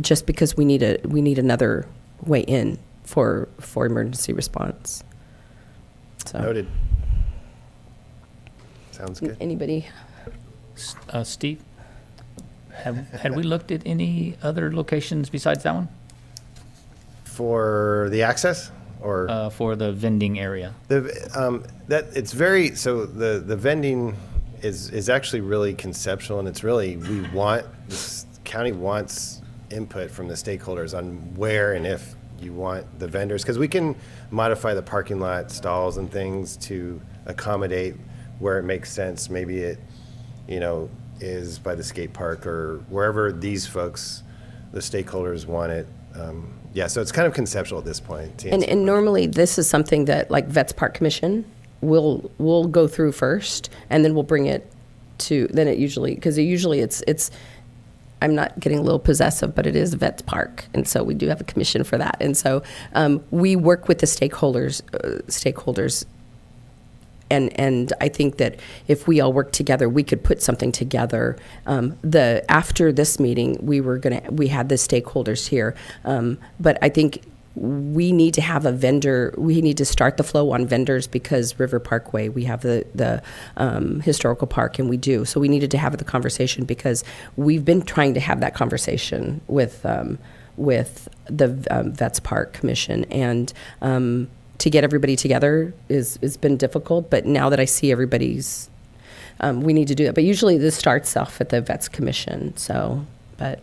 just because we need another way in for emergency response. So. Noted. Sounds good. Anybody? Steve, had we looked at any other locations besides that one? For the access or? For the vending area? That it's very, so the vending is actually really conceptual, and it's really, this county wants input from the stakeholders on where and if you want the vendors, because we can modify the parking lot stalls and things to accommodate where it makes sense. Maybe it, is by the skate park or wherever these folks, the stakeholders want it. Yeah, so it's kind of conceptual at this point. And normally this is something that like Vets Park Commission will go through first, and then we'll bring it to, then it usually, because it's I'm not getting a little possessive, but it is Vets Park, and so we do have a commission for that. And so we work with the stakeholders, and I think that if we all work together, we could put something together. After this meeting, we had the stakeholders here, but I think we need to have a vendor. We need to start the flow on vendors, because River Parkway, we have the historical park, and we do. So we needed to have the conversation, because we've been trying to have that conversation with the Vets Park Commission, and to get everybody together has been difficult. But now that I see everybody's, we need to do it. But usually this starts off at the Vets Commission. So, but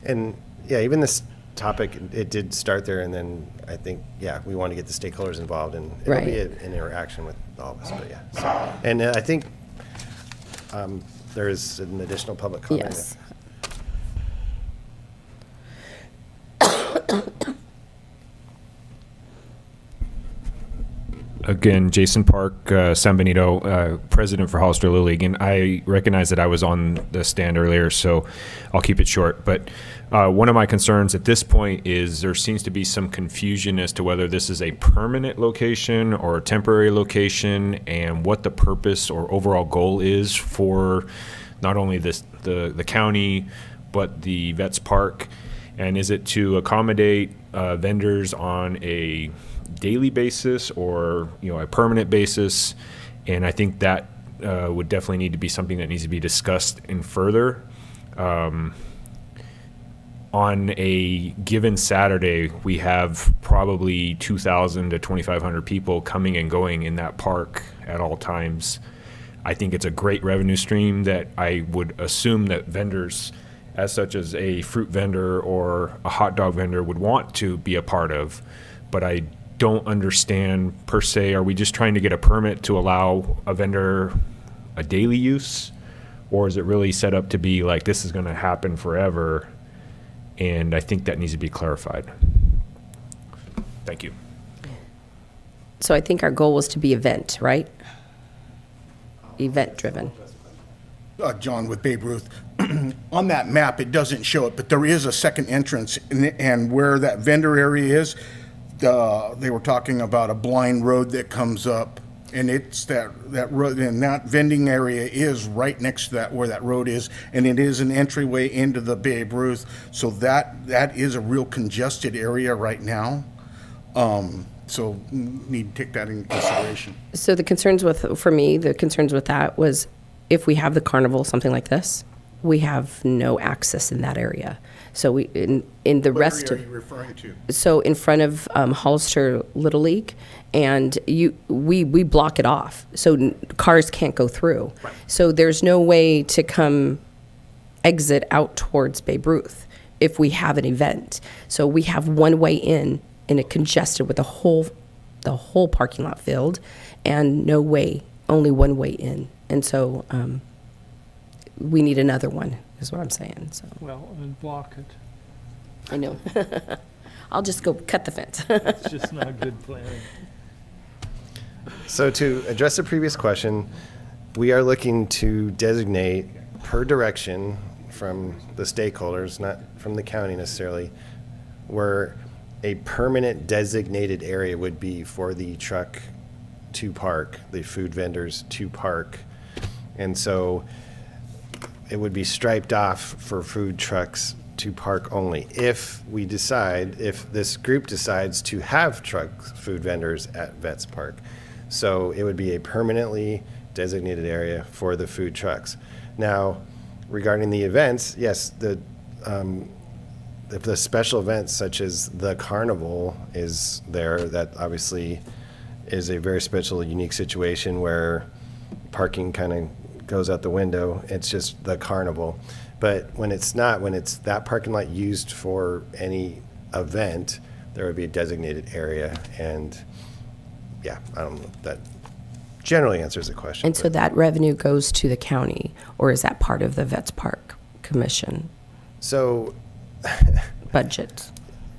and yeah, even this topic, it did start there, and then I think, yeah, we want to get the stakeholders involved, and it'll Right. be an interaction with all of us. But yeah, so, and I think there is an additional public comment. yes. Again, Jason Park, San Benito, president for Hollister Little League, and I recognize that I was on the stand earlier, so I'll keep it short. But one of my concerns at this point is there seems to be some confusion as to whether this is a permanent location or a temporary location, and what the purpose or overall goal is for not only the county, but the Vets Park. And is it to accommodate vendors on a daily basis or a permanent basis? And I think that would definitely need to be something that needs to be discussed in further. On a given Saturday, we have probably 2,000 to 2,500 people coming and going in that park at all times. I think it's a great revenue stream that I would assume that vendors, as such as a fruit vendor or a hot dog vendor, would want to be a part of. But I don't understand per se, are we just trying to get a permit to allow a vendor a daily use? Or is it really set up to be like this is going to happen forever? And I think that needs to be clarified. Thank you. So I think our goal was to be event, right? Event driven. John with Babe Ruth. On that map, it doesn't show it, but there is a second entrance, and where that vendor area is, they were talking about a blind road that comes up, and it's that road, and that vending area is right next to that, where that road is, and it is an entryway into the Babe Ruth, so that is a real congested area right now. So need to take that into consideration. So the concerns with that was if we have the carnival, something like this, we have no access in that area. So we, in the What rest area of. are you referring to? So in front of Hollister Little League, and we block it off, so cars can't go through. Right. So there's no way to come exit out towards Babe Ruth if we have an event. So we have one way in, and it congested with the whole parking lot filled, and no way, only one way in. And so we need another one, is what I'm saying. So Well, and block it. I know. I'll just go cut the fence. It's just not good planning. So to address the previous question, we are looking to designate per direction from the stakeholders, not from the county necessarily, where a permanent designated area would be for the truck to park, the food vendors to park. And so it would be striped off for food trucks to park only. If we decide, if this group decides to have food vendors at Vets Park. So it would be a permanently designated area for the food trucks. Now, regarding the events, yes, if the special events such as the carnival is there, that obviously is a very special, unique situation where parking kind of goes out the window. It's just the carnival. But when it's not, when it's that parking lot used for any event, there would be a designated area. And yeah, I don't know if that generally answers the question. And so that revenue goes to the county, or is that part of the Vets Park Commission So, budget?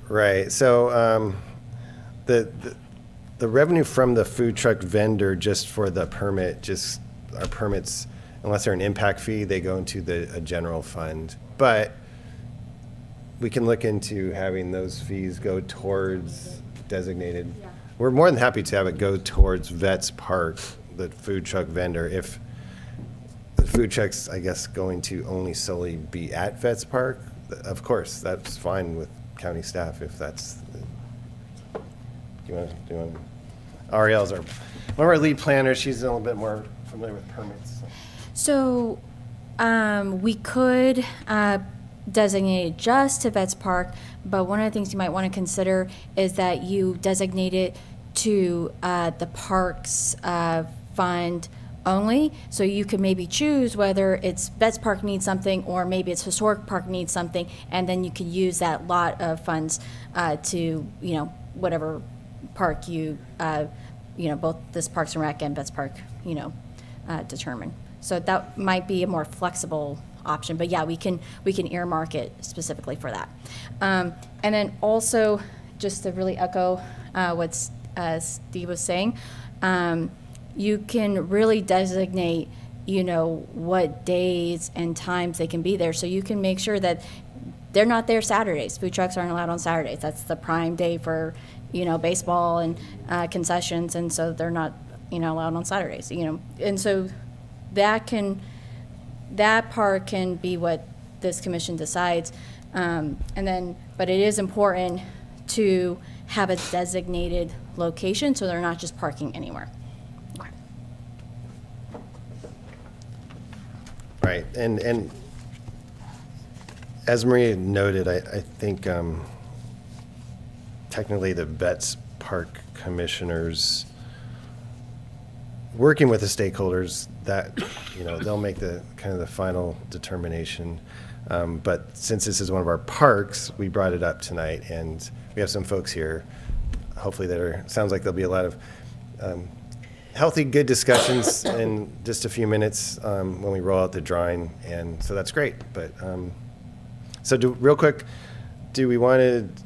right. So the revenue from the food truck vendor just for the permit, just our permits, unless they're an impact fee, they go into a general fund. But we can look into having those fees go towards designated. We're more than happy to have it go towards Vets Park, the food truck vendor. If the food truck's, I guess, going to only solely be at Vets Park, of course, that's fine with county staff if that's. Do you want? Ariel's one of our lead planners. She's a little bit more familiar with permits. So we could designate it just to Vets Park, but one of the things you might want to consider is that you designate it to the parks fund only. So you could maybe choose whether it's Vets Park needs something or maybe it's Historic Park needs something, and then you could use that lot of funds to, whatever park you, both this Parks and Rec and Vets Park, determine. So that might be a more flexible option, but yeah, we can earmark it specifically for that. And then also, just to really echo what Steve was saying, you can really designate, what days and times they can be there. So you can make sure that they're not there Saturdays. Food trucks aren't allowed on Saturdays. That's the prime day for, baseball and concessions, and so they're not, allowed on Saturdays. And so that part can be what this commission decides. But it is important to have a designated location so they're not just parking anywhere. Okay. Right, and as Maria noted, I think technically the Vets Park commissioners, working with the stakeholders, that they'll make the kind of the final determination. But since this is one of our parks, we brought it up tonight, and we have some folks here. Hopefully, sounds like there'll be a lot of healthy, good discussions in just a few minutes when we roll out the drawing, and so that's great. But real quick,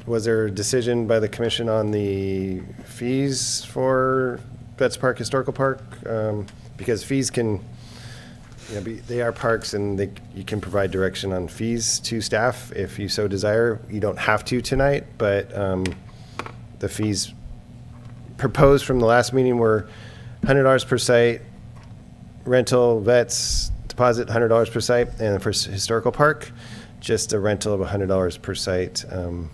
was there a decision by the commission on the fees for Vets Park, Historical Park? Because fees can, they are parks, and you can provide direction on fees to staff if you so desire. You don't have to tonight, but the fees proposed from the last meeting were $100 per site, rental, vets, deposit $100 per site, and for Historical Park, just a rental of $100 per site, and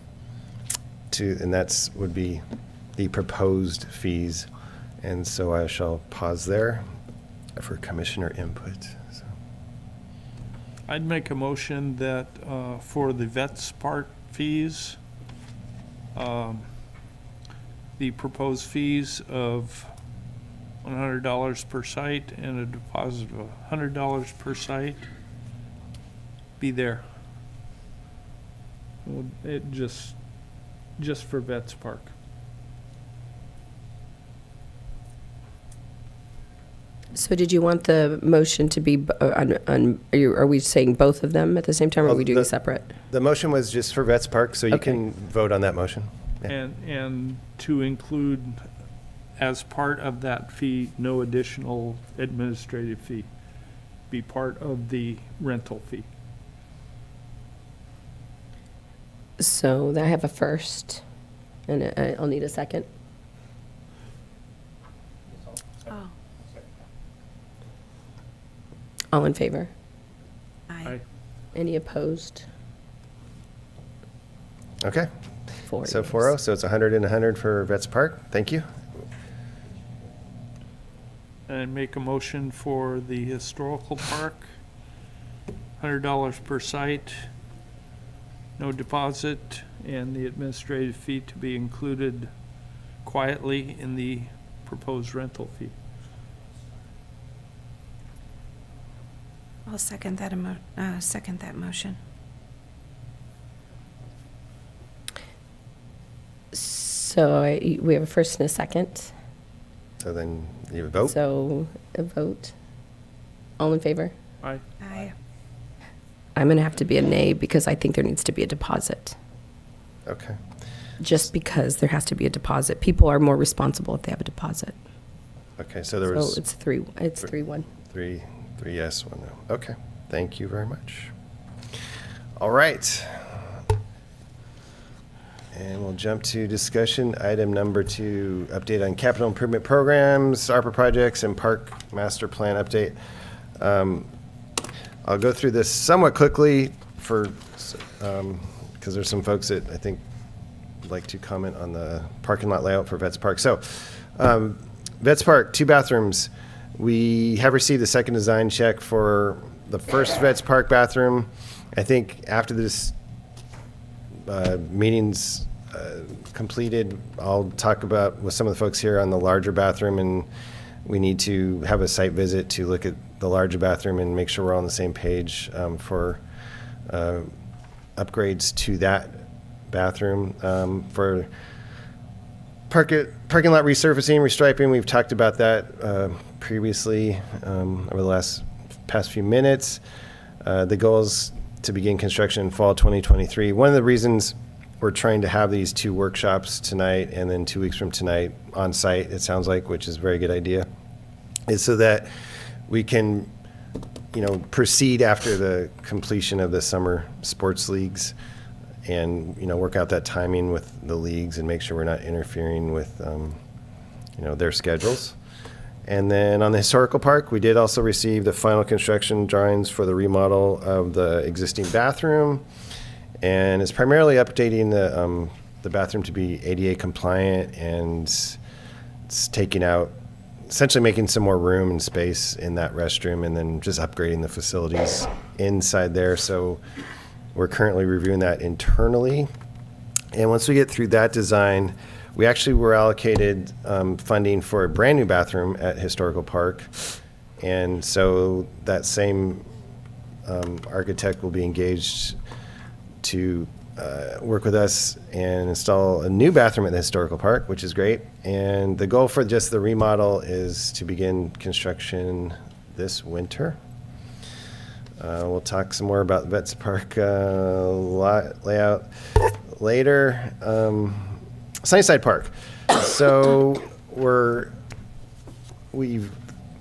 would be the proposed fees. And so I shall pause there for commissioner input. So. I'd make a motion that for the Vets Park fees, the proposed fees of $100 per site and a deposit of $100 per site be there. Well, it just for Vets Park. So did you want the motion to be, are we saying both of them at the same time, or are we doing separate? The motion was just for Vets Park, so you Okay. can vote on that motion. Yeah. And to include as part of that fee, no additional administrative fee, be part of the rental fee. So I have a first, and I'll need a second. Oh, All in favor? aye. Any opposed? Okay. 4 So yeas. 4-0, so it's 100 and 100 for Vets Park. Thank you. And make a motion for the historical park, $100 per site, no deposit, and the administrative fee to be included quietly in the proposed rental fee. I'll second that motion. So we have a first and a second. So then you vote. So a vote. All in favor? Aye. Aye. I'm going to have to be a nay because I think there needs to be a deposit. Okay. Just because there has to be a deposit. People are more responsible if they have a deposit. Okay, so there was So it's 3-1. three yes, 1 no. Okay, thank you very much. All right. And we'll jump to discussion. Item number 2, update on capital improvement programs, ARPA projects, and park master plan update. I'll go through this somewhat quickly for, because there's some folks that I think would like to comment on the parking lot layout for Vets Park. So, Vets Park, 2 bathrooms. We have received a second design check for the first Vets Park bathroom. I think after this meeting's completed, I'll talk about with some of the folks here on the larger bathroom, and we need to have a site visit to look at the larger bathroom and make sure we're on the same page for upgrades to that bathroom. For parking lot resurfacing, restriping, we've talked about that previously over the past few minutes. The goal is to begin construction in fall 2023. One of the reasons we're trying to have these 2 workshops tonight and then 2 weeks from tonight on site, it sounds like, which is a very good idea, is so that we can, proceed after the completion of the summer sports leagues and, work out that timing with the leagues and make sure we're not interfering with, their schedules. And then on the historical park, we did also receive the final construction drawings for the remodel of the existing bathroom. And it's primarily updating the bathroom to be ADA compliant, and it's taking out, essentially making some more room and space in that restroom, and then just upgrading the facilities inside there. So we're currently reviewing that internally. And once we get through that design, we actually were allocated funding for a brand new bathroom at Historical Park. And so that same architect will be engaged to work with us and install a new bathroom at the Historical Park, which is great. And the goal for just the remodel is to begin construction this winter. We'll talk some more about Vets Park layout later. Sunnyside Park. So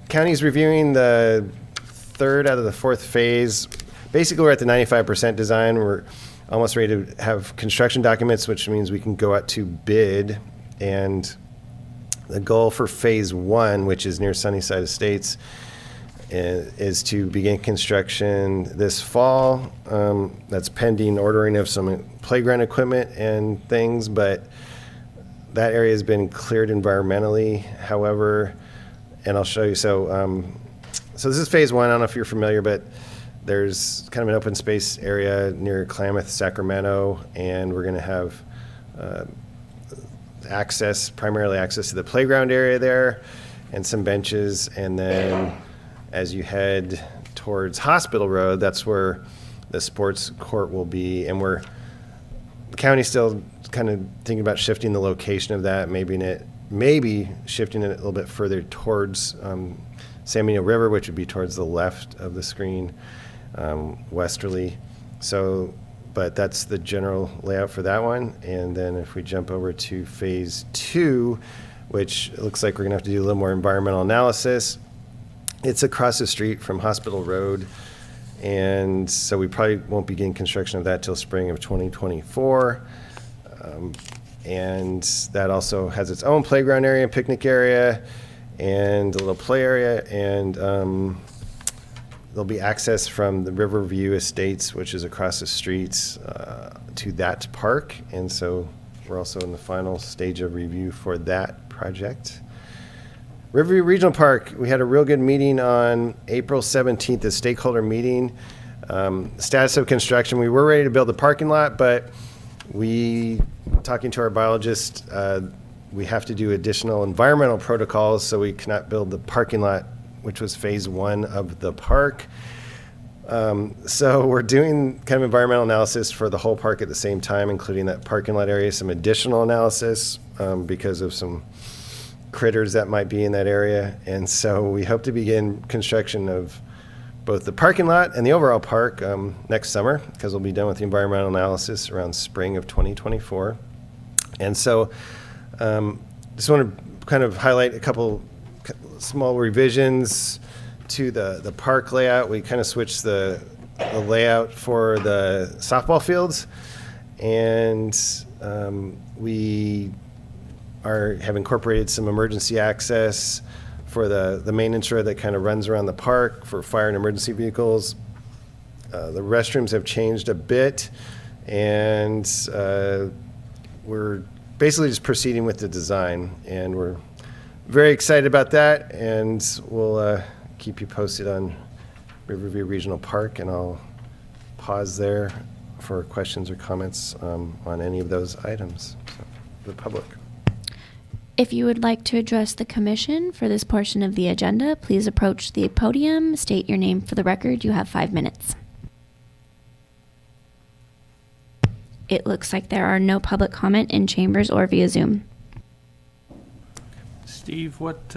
county's reviewing the 3rd out of the 4th phase. Basically, we're at the 95% design. We're almost ready to have construction documents, which means we can go out to bid. And the goal for phase 1, which is near Sunnyside Estates, is to begin construction this fall. That's pending ordering of some playground equipment and things, but that area has been cleared environmentally. However, and I'll show you. So this is phase 1. I don't know if you're familiar, but there's kind of an open space area near Klamath, Sacramento, and we're going to have primarily access to the playground area there and some benches. And then as you head towards Hospital Road, that's where the sports court will be. And the county's still kind of thinking about shifting the location of that, maybe shifting it a little bit further towards San Benito River, which would be towards the left of the screen, westerly. So, but that's the general layout for that one. And then if we jump over to phase 2, which looks like we're gonna have to do a little more environmental analysis. It's across the street from Hospital Road. And so we probably won't begin construction of that till spring of 2024. And that also has its own playground area, picnic area, and a little play area. And there'll be access from the Riverview Estates, which is across the streets, to that park. And so we're also in the final stage of review for that project. Riverview Regional Park, we had a real good meeting on April 17th, a stakeholder meeting. Status of construction, we were ready to build the parking lot, but talking to our biologist, we have to do additional environmental protocols, so we cannot build the parking lot, which was phase 1 of the park. So we're doing kind of environmental analysis for the whole park at the same time, including that parking lot area, some additional analysis because of some critters that might be in that area. And so we hope to begin construction of both the parking lot and the overall park next summer, because we'll be done with the environmental analysis around spring of 2024. And so just want to kind of highlight a couple small revisions to the park layout. We kind of switched the layout for the softball fields, and we have incorporated some emergency access for the maintenance road that kind of runs around the park for fire and emergency vehicles. The restrooms have changed a bit, and we're basically just proceeding with the design, and we're very excited about that, and we'll keep you posted on Riverview Regional Park, and I'll pause there for questions or comments on any of those items for the public. If you would like to address the commission for this portion of the agenda, please approach the podium, state your name for the record. You have 5 minutes. It looks like there are no public comment in chambers or via Zoom. Steve, what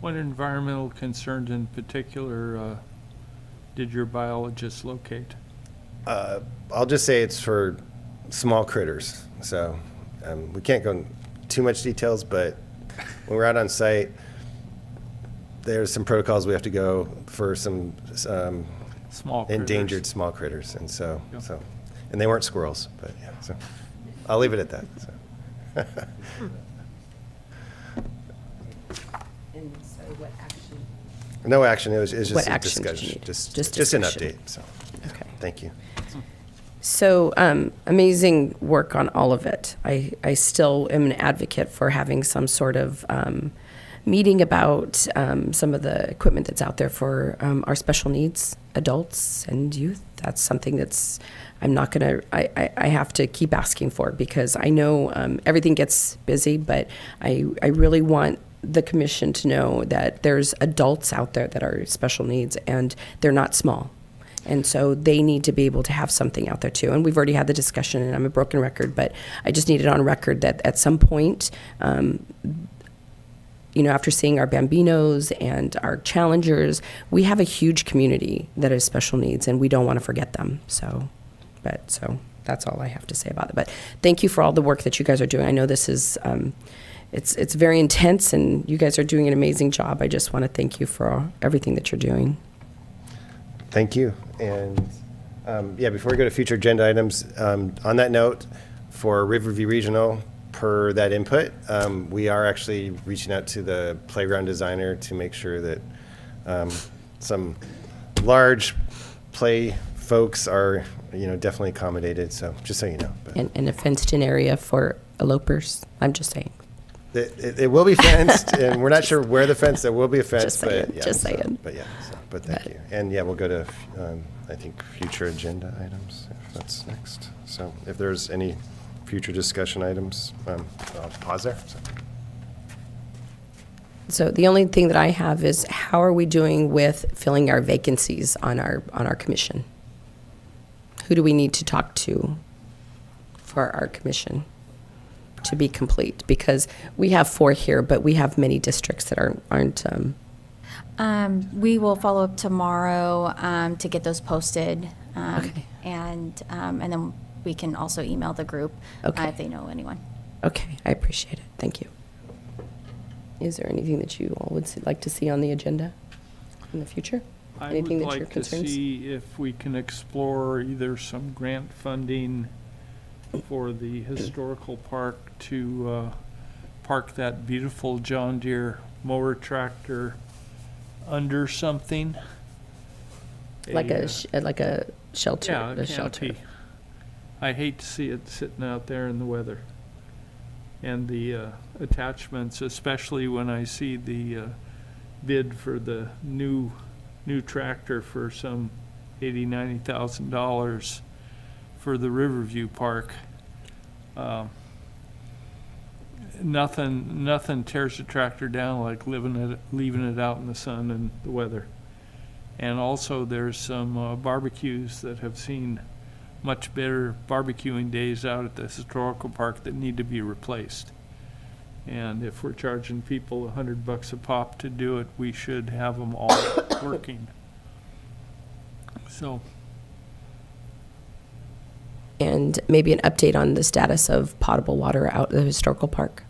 environmental concerns in particular did your biologist locate? I'll just say it's for small critters. So we can't go into too much details, but when we're out on site, there's some protocols we have to go for some Small endangered critters. small critters. And so, Yep. and they weren't squirrels, but yeah, so I'll leave it at that. So. And so what action? No action. It was just What a action did you discussion. need? Just Just an discussion. update. So, Okay. thank you. So amazing work on all of it. I still am an advocate for having some sort of meeting about some of the equipment that's out there for our special needs adults and youth. That's something that's I'm not going to, I have to keep asking for, because I know everything gets busy, but I really want the commission to know that there's adults out there that are special needs, and they're not small. And so they need to be able to have something out there too. And we've already had the discussion, and I'm a broken record, but I just need it on record that at some point, after seeing our Bambinos and our Challengers, we have a huge community that has special needs, and we don't want to forget them. So that's all I have to say about it. But thank you for all the work that you guys are doing. I know this is, it's very intense, and you guys are doing an amazing job. I just want to thank you for everything that you're doing. Thank you. And before we go to future agenda items, on that note, for Riverview Regional, per that input, we are actually reaching out to the playground designer to make sure that some large play folks are, definitely accommodated. So just so you know. But And a fenced-in area for elopers. I'm just saying. it will be fenced, and we're not sure where the fence. There will be a fence, Just saying, but yeah. just saying. But yeah. So. But thank you. And yeah, we'll go to, I think, future agenda items, if that's next. So if there's any future discussion items, I'll pause there. So the only thing that I have is, how are we doing with filling our vacancies on our commission? Who do we need to talk to for our commission to be complete? Because we have 4 here, but we have many districts that aren't. We will follow up tomorrow to get those posted. Okay. And then we can also email the group Okay. if they know anyone. Okay, I appreciate it. Thank you. Is there anything that you all would like to see on the agenda in the future? I Anything would that your like to concerns? see if we can explore either some grant funding for the historical park to park that beautiful John Deere mower tractor under something. Like a shelter. Yeah, a shelter. canopy. I hate to see it sitting out there in the weather. And the attachments, especially when I see the bid for the new tractor for some $80,000-$90,000 for the Riverview Park. Nothing tears a tractor down like leaving it out in the sun and the weather. And also, there's some barbecues that have seen much better barbecuing days out at the historical park that need to be replaced. And if we're charging people $100 a pop to do it, we should have them all working. So, And maybe an update on the status of potable water out at the historical park.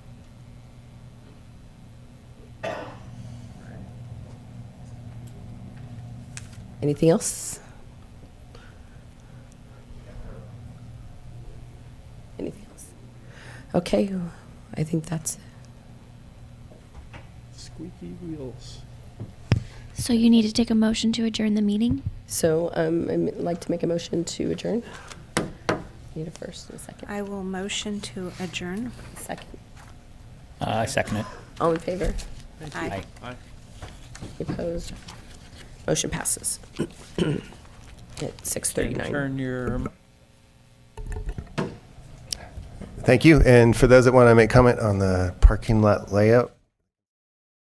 Anything else? Anything else? Okay, I think that's it. squeaky wheels. So you need to take a motion to adjourn the meeting? So I'd like to make a motion to adjourn. Need a first and a second. I will motion to adjourn. Second. I second it. All in favor? Aye. Aye. Opposed? Motion passes. At 6:39. Turn your Thank you. And for those that want to make comment on the parking lot layout,